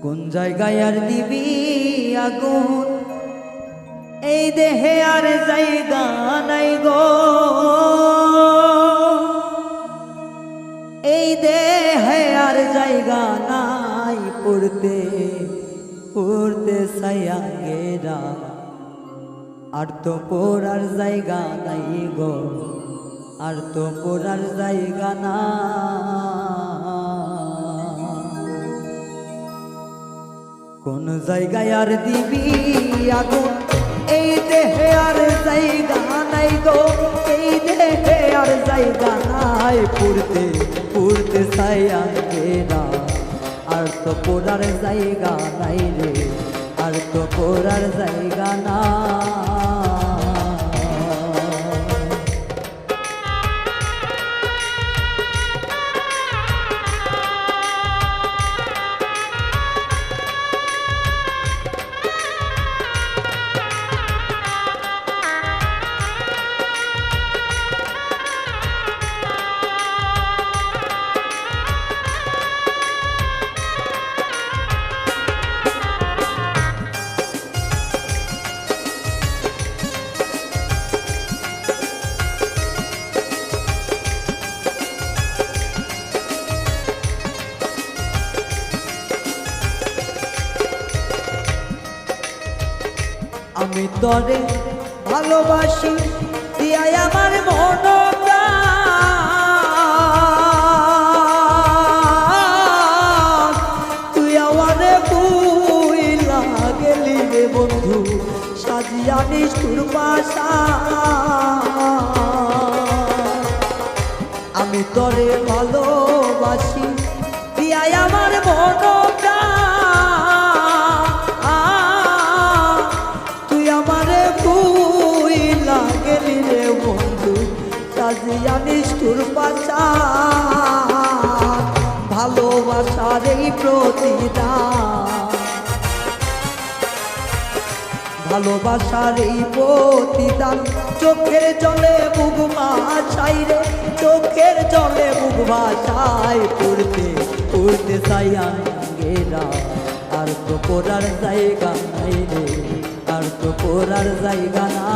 কোন জায়গায় আর দিবি আগুন, এই দেহে আর জায়গা নাই গো, এই দেহে আর জায়গা নাই পড়তে পড়তে সায়াঙ্গেরা, আর তো পড়ার জায়গা নাই গো, আর তো পড়ার জায়গা না। কোন জায়গায় আর দিবি আগুন, এই দেহে আর জায়গা নাই গো, এই দেহে আর জায়গা নাই পড়তে পড়তে সায়াঙ্গেরা, আর তো পড়ার জায়গা নাই রে, আর তো পড়ার জায়গা না। আমি তরে ভালোবাসি দিয়াই আমার মন, তুই আমারে বুইলা গেলি রে বন্ধু, সাজিয়া নিষ্ঠুর বাসা। আমি তরে ভালোবাসি দিয়াই আমার মন, সাজিয়া নিষ্ঠুর বাঁচা, ভালোবাসার এই প্রতিদান, ভালোবাসার এই প্রতিদান, চোখের জলে বুক ভাসাই রে, চোখের জলে বুক ভাসাই পড়তে পড়তে সায়াঙ্গেরা, আর তো পড়ার জায়গা নাই রে, আর তো পড়ার জায়গা না।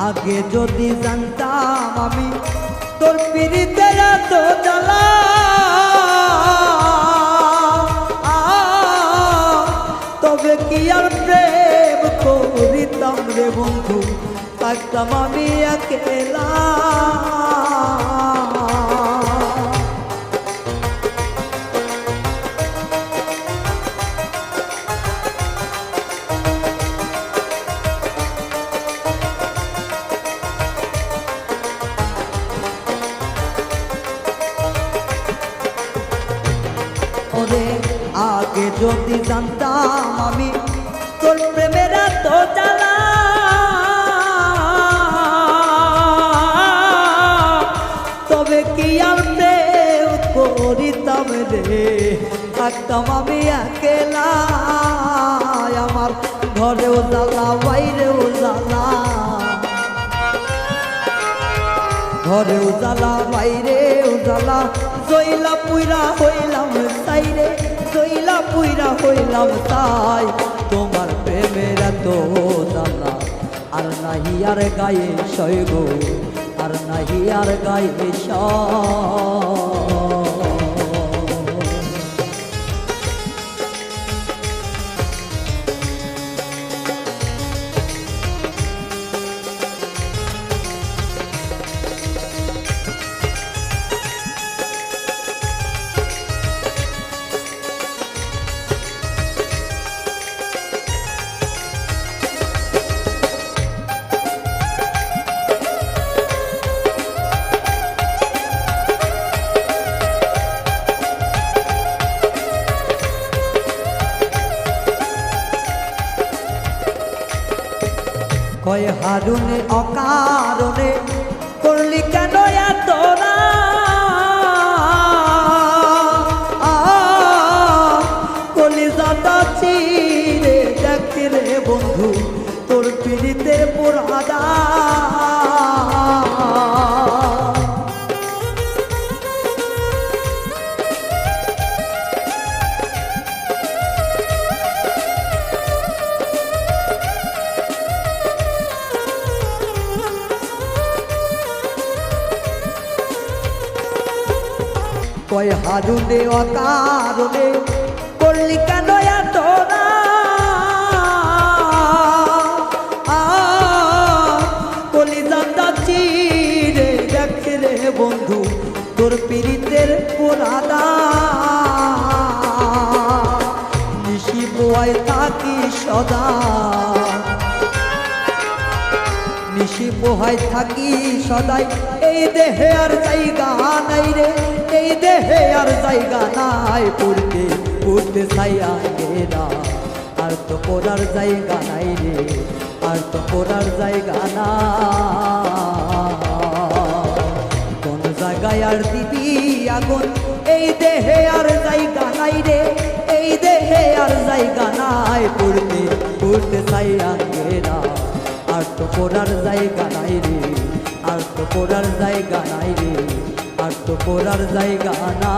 আগে যদি জানতাম আমি তোর পিরিতের এত জ্বালা, তবে কি আর প্রেম করিতাম রে বন্ধু, থাকতাম আমি একেলা। আগে যদি জানতাম আমি তোর প্রেমের এত জ্বালা, তবে কি আর প্রেম করিতাম রে, থাকতাম আমি একেলা। আমার ঘরেও জ্বালা বাইরেও জ্বালা, ঘরেও জ্বালা বাইরেও জ্বালা, জইলা পুইরা হইলাম সাইরে, জইলা পুইরা হইলাম তাই, তোমার প্রেমের এত জ্বালা, আর নাহি আর গায়ে সয় গো, আর নাহি আর গায়ে সয়। কয় হারুনে অকারণে করলি কেন এতরা কলিজাটা চিরে দেখি রে বন্ধু তোর পীড়িতের পোড়াদা কয় হারুনে অকারণে করলি কেন এতরা কলিজাটা চিরে দেখে রে বন্ধু তোর পীড়িতের পোড়াদা নিশি পোয়ায় থাকি সদা নিশি পোহায় থাকি সদাই এই দেহে আর জায়গা নাই রে এই দেহে আর জায়গা নাই পড়তে পড়তে ছাইয়া গেরা আর তো পড়ার জায়গা নাই রে আর তো পড়ার জায়গা না কোন জায়গায় আর দিবি আগুন এই দেহে আর জায়গা নাই রে এই দেহে আর জায়গা নাই পড়তে পড়তে ছাইয়া গেরা আর তো পড়ার জায়গা নাই রে আর তো পড়ার জায়গা নাই রে আর তো পড়ার জায়গা না